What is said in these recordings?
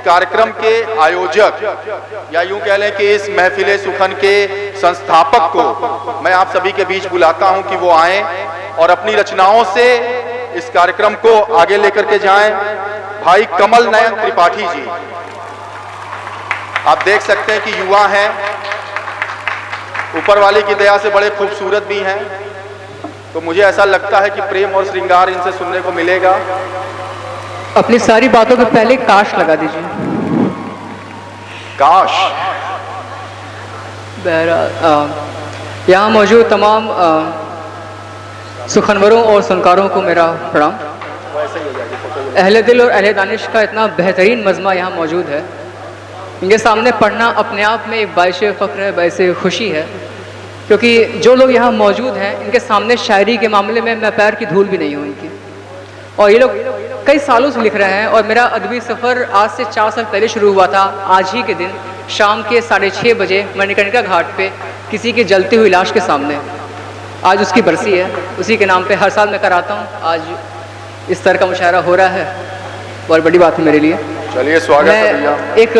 कार्यक्रम के आयोजक या यूं कह लें कि इस महफिल सुखन के संस्थापक को मैं आप सभी के बीच बुलाता हूं कि वो आएं और अपनी रचनाओं से इस कार्यक्रम को आगे लेकर के जाएं। भाई कमल नयन त्रिपाठी जी, आप देख सकते हैं कि युवा हैं, ऊपर वाले की दया से बड़े खूबसूरत भी हैं, तो मुझे ऐसा लगता है कि प्रेम और श्रृंगार इनसे सुनने को मिलेगा। अपनी सारी बातों के पहले काश लगा दीजिए। काश। यहाँ मौजूद तमाम सुखनवरों और सुनकारों को मेरा प्रणाम। अहले दिल और अहले दानिश का इतना बेहतरीन मजमा यहाँ मौजूद है, इनके सामने पढ़ना अपने आप में एक बाइश फ़ख्र है, बाइश खुशी है, क्योंकि जो लोग यहाँ मौजूद हैं इनके सामने शायरी के मामले में मैं पैर की धूल भी नहीं हूँ इनकी। और ये लोग कई सालों से लिख रहे हैं और मेरा अदबी सफ़र आज से 4 साल पहले शुरू हुआ था। आज ही के दिन शाम के 6:30 बजे मणिकर्णिका घाट पे किसी की जलती हुई लाश के सामने। आज उसकी बरसी है, उसी के नाम पे हर साल मैं कराता हूँ। आज इस तरह का मुशायरा हो रहा है, बहुत बड़ी बात है मेरे लिए। चलिए स्वागत है भैया। एक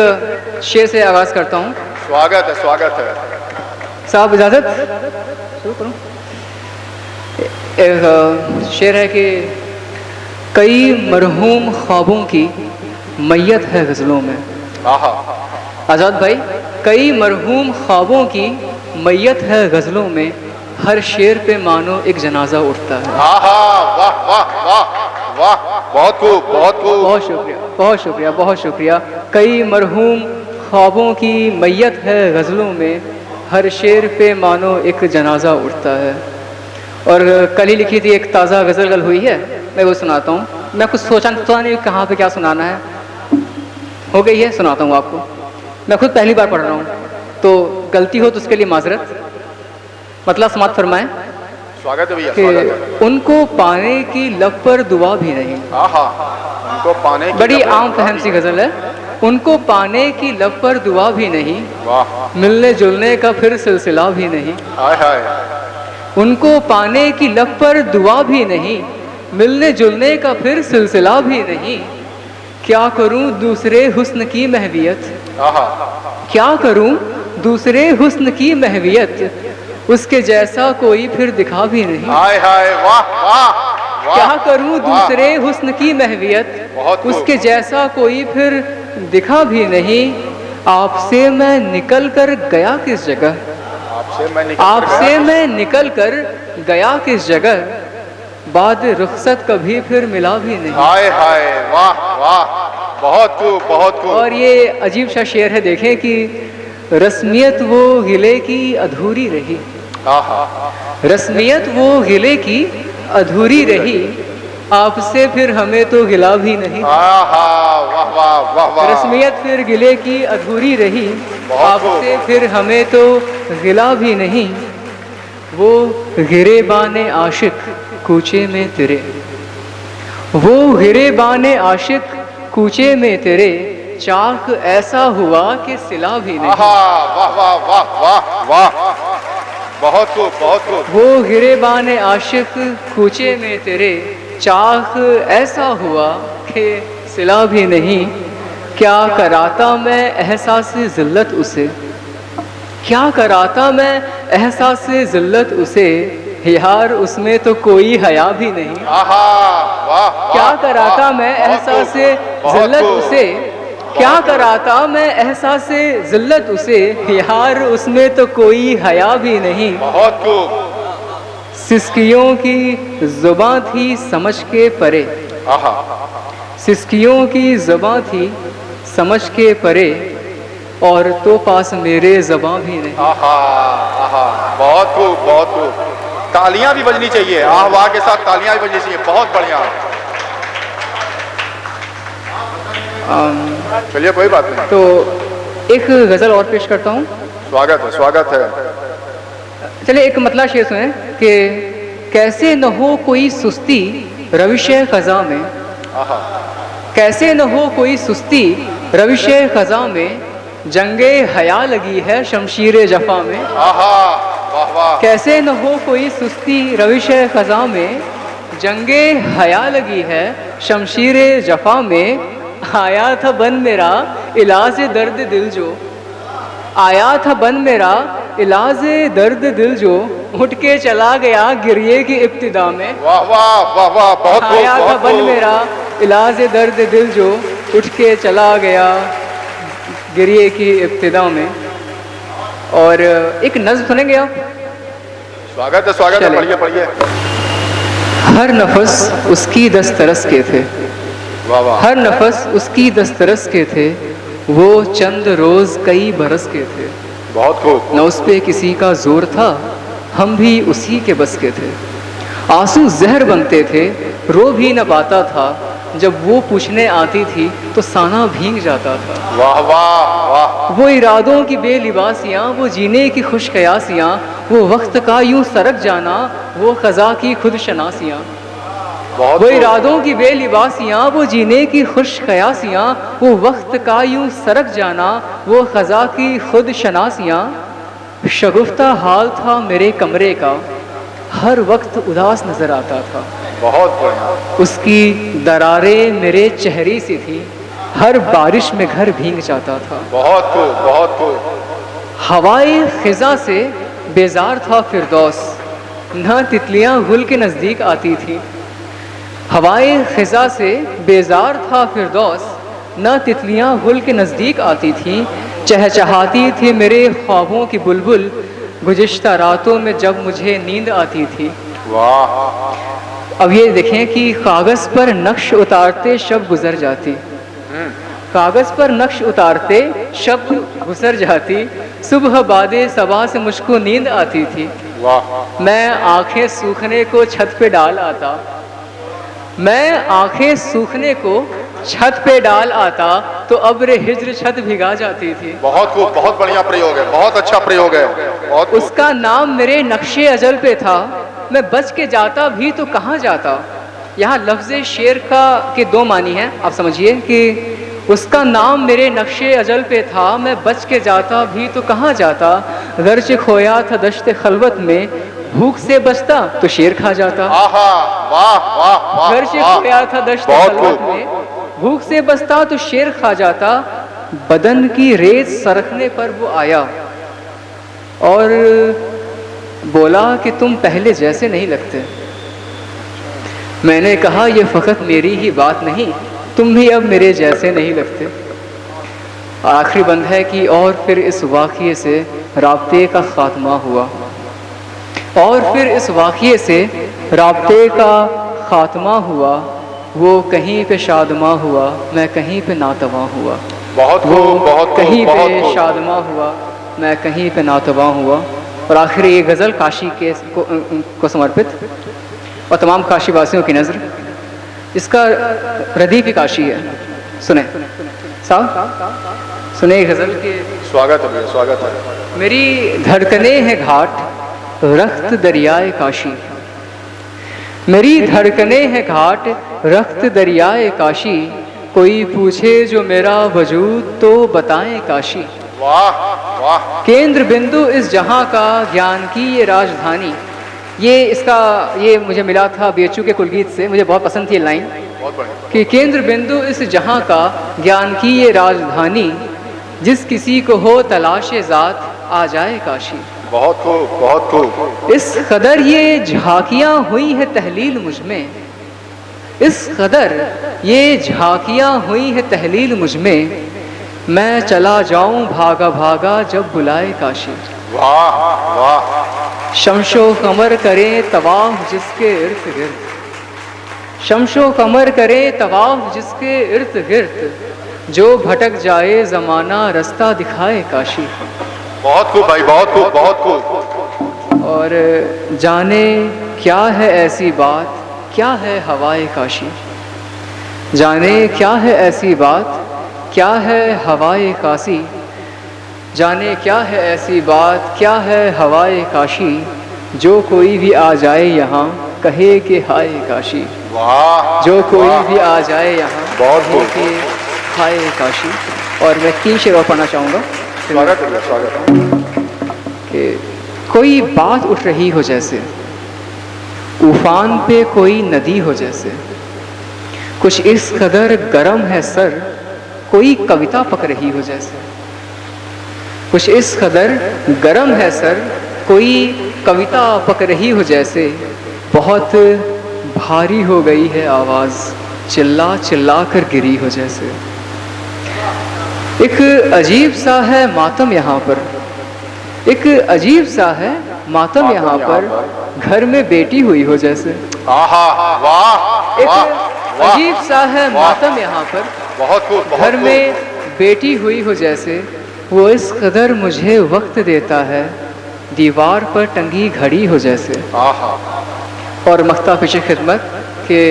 शेर से आगाज़ करता हूँ। स्वागत है, स्वागत है साहब, इजाज़त शुरू करूँ। एक शेर है कि कई मरहूम ख्वाबों की मैयत है गज़लों में। आज़ाद भाई, कई मरहूम ख्वाबों की मैयत है गज़लों में, हर शेर पे मानो एक जनाजा उठता है। वाह वाह वाह वाह, बहुत खूब, बहुत खूब, बहुत शुक्रिया, बहुत शुक्रिया, बहुत शुक्रिया। कई मरहूम ख्वाबों की मैयत है गज़लों में, हर शेर पे मानो एक जनाजा उठता है। और कल ही लिखी थी एक ताज़ा गज़ल कल हुई है, मैं वो सुनाता हूँ। मैं कुछ सोचा नहीं कहाँ पे क्या सुनाना है, हो गई है, सुनाता हूँ आपको। मैं खुद पहली बार पढ़ रहा हूँ, तो गलती हो तो उसके लिए माजरत। मतलब समात फरमाएं। स्वागत है भैया, स्वागत है। उनको पाने की लब पर दुआ भी नहीं। उनको पाने की, बड़ी आम फहम सी गज़ल है। उनको पाने की लब पर दुआ भी नहीं, वाह, मिलने मिलने जुलने का फिर सिलसिला भी नहीं। हाय हाय। उनको पाने की लब पर दुआ भी नहीं, मिलने जुलने का फिर सिलसिला भी नहीं। क्या करूं दूसरे हुस्न की महवियत, क्या करूं दूसरे हुस्न की महवियत, उसके जैसा कोई फिर दिखा भी नहीं। हाय हाय, वाह वाह। क्या करूं दूसरे हुस्न की महवियत, उसके जैसा कोई फिर दिखा भी नहीं। आपसे मैं निकल कर गया किस जगह, आपसे मैं निकल कर गया किस जगह, बाद रुखसत कभी फिर मिला भी नहीं। हाय हाय, वाह वाह, बहुत खूब, बहुत खूब। और ये अजीब सा शेर है, देखें कि रस्मियत वो गिले की अधूरी रही, रस्मियत वो गिले की अधूरी रही, आपसे फिर हमें तो गिला भी नहीं। वाह वाह वाह। रस्मियत फिर गिले की अधूरी रही, आपसे फिर हमें तो गिला भी नहीं। वो गिरेबाने आशिक कूचे में तेरे, वो गिरेबाने आशिक कूचे में तेरे, चाक ऐसा हुआ कि सिला भी नहीं। वाह वाह वाह वाह वाह, बहुत खूब, बहुत खूब। वो गिरेबाने आशिक कूचे में तेरे, चाक ऐसा हुआ कि सिला भी नहीं। क्या कराता मैं एहसास जिल्लत उसे, क्या कराता मैं एहसास जिल्लत उसे, यार उसमें तो कोई हया भी नहीं। क्या कराता मैं एहसास जिल्लत उसे, क्या कराता मैं एहसास जिल्लत उसे, यार उसमें तो कोई हया भी नहीं। बहुत खूब। सिसकियों की जुबां थी समझ के परे, सिसकियों की जुबां थी समझ के परे, और तो पास मेरे ज़बां भी नहीं। बहुत खूब, बहुत खूब। तालियां भी बजनी चाहिए, आह वाह के साथ तालियां भी बजनी चाहिए, बहुत बढ़िया। चलिए कोई बात नहीं। तो एक गज़ल और पेश करता हूँ। स्वागत है, स्वागत है। चलिए एक मतलब शेर सुने कि कैसे न हो कोई सुस्ती रविश ख़ज़ा में, कैसे न हो कोई सुस्ती रविश ख़ज़ा में, जंगे हया लगी है शमशीर जफ़ा में। कैसे न हो कोई सुस्ती रविश ख़ज़ा में, जंगे हया लगी है शमशीर जफ़ा में, आया था बन मेरा इलाज दर्द दिल जो, आया था बन मेरा इलाज दर्द दिल जो, उठ के चला गया गिरिए की इब्तिदा में। वाह वाह वाह वाह, बहुत खूब, आया था बहुत बन खूब। मेरा इलाज दर्द दिल जो, उठ के चला गया गिरिए की इब्तिदा में। और एक नज़्म सुनेंगे आप? स्वागत है, स्वागत है, चलें। पढ़िए पढ़िए। हर नफस उसकी दस्तरस के थे, वाह वाह, हर नफस उसकी दस्तरस के थे, वो चंद रोज कई बरस के थे। बहुत खूब। न उस पे किसी का जोर था, हम भी उसी के बस के थे। आंसू जहर बनते थे, रो भी न पाता था, जब वो पूछने आती थी तो साना भीग जाता था। वाह वाह वाह, वो इरादों की बेलिबासियाँ, वो जीने की खुश कयासियाँ, वो वक्त का यूं सरक जाना, वो ख़ज़ा की खुद शनासियाँ। बहुत वो खूब। इरादों की बेलिबासियाँ, वो जीने की खुश कयासियाँ, वो वक्त का यूं सरक जाना, वो ख़ज़ा की खुद शनासियाँ। शगुफ्ता हाल था मेरे कमरे का, हर वक्त उदास नज़र आता था। बहुत बढ़िया। उसकी दरारें मेरे चेहरे सी थी, हर बारिश में घर भीग जाता था। बहुत खूब, बहुत खूब। हवाए ख़िज़ा से बेजार था फिरदौस, न तितलियाँ गुल के नज़दीक आती थी। हवाए ख़िज़ा से बेजार था फिरदौस, न तितलियाँ गुल के नज़दीक आती थीं। चहचहाती थी मेरे ख्वाबों की बुलबुल, गुज़िश्ता रातों में जब मुझे नींद आती थी। वाह, अब ये देखें कि कागज़ पर नक्श उतारते शब गुजर जाती, कागज़ पर नक्श उतारते शब गुजर जाती, सुबह बादे सबा से मुझको नींद आती थी। वाह, मैं आंखें सूखने को छत पे डाल आता, मैं आंखें सूखने को छत पे डाल आता, तो अब्र हिज्र छत भिगा जाती थी। बहुत खूब, बहुत बढ़िया प्रयोग है, बहुत अच्छा प्रयोग है, बहुत खूब। उसका नाम मेरे नक्शे अजल पे था, मैं बच के जाता भी तो कहाँ जाता। यहाँ लफ्ज़ शेर का के दो मानी हैं, आप समझिए कि उसका नाम मेरे नक्शे अजल पे था, मैं बच के जाता भी तो कहाँ जाता। गर्च खोया था दश्त खलवत में, भूख से बचता तो शेर खा जाता। आहा, वाह वाह वाह, गर्च वाह। खोया था दश्त बहुत खलवत खूब। में, भूख से बचता तो शेर खा जाता। बदन की रेत सरकने पर वो आया और बोला कि तुम पहले जैसे नहीं लगते। मैंने कहा ये फ़कत मेरी ही बात नहीं, तुम भी अब मेरे जैसे नहीं लगते। आखिरी बंद है कि और फिर इस वाक़ये से राब्ते का ख़ात्मा हुआ, और फिर इस वाक़ये से राब्ते का ख़ात्मा हुआ। वो कहीं पे शादमा हुआ, मैं कहीं पे नातवा हुआ। बहुत वो खूब, बहुत खूब, कहीं बहुत पे खूब। शादमा हुआ, मैं कहीं पे नातवा हुआ। और आखिर ये गज़ल काशी के को समर्पित और तमाम काशी वासियों की नज़र। इसका रदीफ़ काशी है, सुने साहब, सुने गज़ल के। स्वागत है भैया, स्वागत है। मेरी धड़कने हैं घाट रख्त दरियाए काशी, मेरी धड़कने हैं घाट रख्त दरियाए काशी, कोई पूछे जो मेरा वजूद तो बताएं काशी। वाह वाह, केंद्र बिंदु इस जहां का ज्ञान की ये राजधानी। ये मुझे मिला था बीएचयू के कुलगीत से, मुझे बहुत पसंद थी लाइन बहुत बढ़िया। कि केंद्र बिंदु इस जहां का ज्ञान की ये राजधानी, जिस किसी को हो तलाशे ज़ात आ जाए काशी। बहुत खूब, बहुत खूब। इस कदर ये झांकियाँ हुई है तहलील मुझ में, इस कदर ये झांकियाँ हुई है तहलील मुझ में, मैं चला जाऊं भागा भागा जब बुलाए काशी। वाह वाह, शमशो कमर करे तवाफ जिसके इर्द गिर्द, शमशो कमर करे तवाफ जिसके इर्द गिर्द, जो भटक जाए ज़माना रास्ता दिखाए काशी। बहुत खूब भाई, बहुत खूब, बहुत खूब। और जाने क्या है ऐसी बात, क्या है हवाए काशी, जाने क्या है ऐसी बात, क्या है हवाए काशी, जाने क्या है ऐसी बात, क्या है हवाए काशी, जो कोई भी आ जाए यहाँ कहे कि हाय काशी। वाह, जो कोई वाह। भी आ जाए यहाँ बहुत कहे खूब। कि हाय काशी। और मैं 3 शेर और पढ़ना चाहूँगा। स्वागत है भैया, स्वागत है। कि कोई बात उठ रही हो जैसे, उफान पे कोई नदी हो जैसे, कुछ इस कदर गर्म है सर, कोई कविता पक रही हो जैसे। कुछ इस कदर गरम है सर, कोई कविता पक रही हो जैसे। बहुत भारी हो गई है आवाज़, चिल्ला चिल्ला कर गिरी हो जैसे। एक अजीब सा है मातम यहाँ पर, एक अजीब सा है मातम यहाँ पर, घर में बेटी हुई हो जैसे। आहा, वाह एक वाह अजीब सा है मातम यहाँ पर, बहुत खूब, बहुत घर खूब। में बेटी हुई हो जैसे। वो इस कदर मुझे वक्त देता है, दीवार पर टंगी घड़ी हो जैसे। आहा, और मख्ता पीछे खिदमत के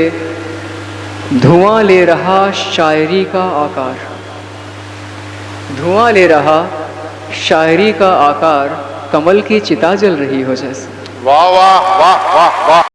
धुआं ले रहा शायरी का आकार, धुआं ले रहा शायरी का आकार, कमल की चिता जल रही हो जैसे। वाह वाह वाह वाह वाह।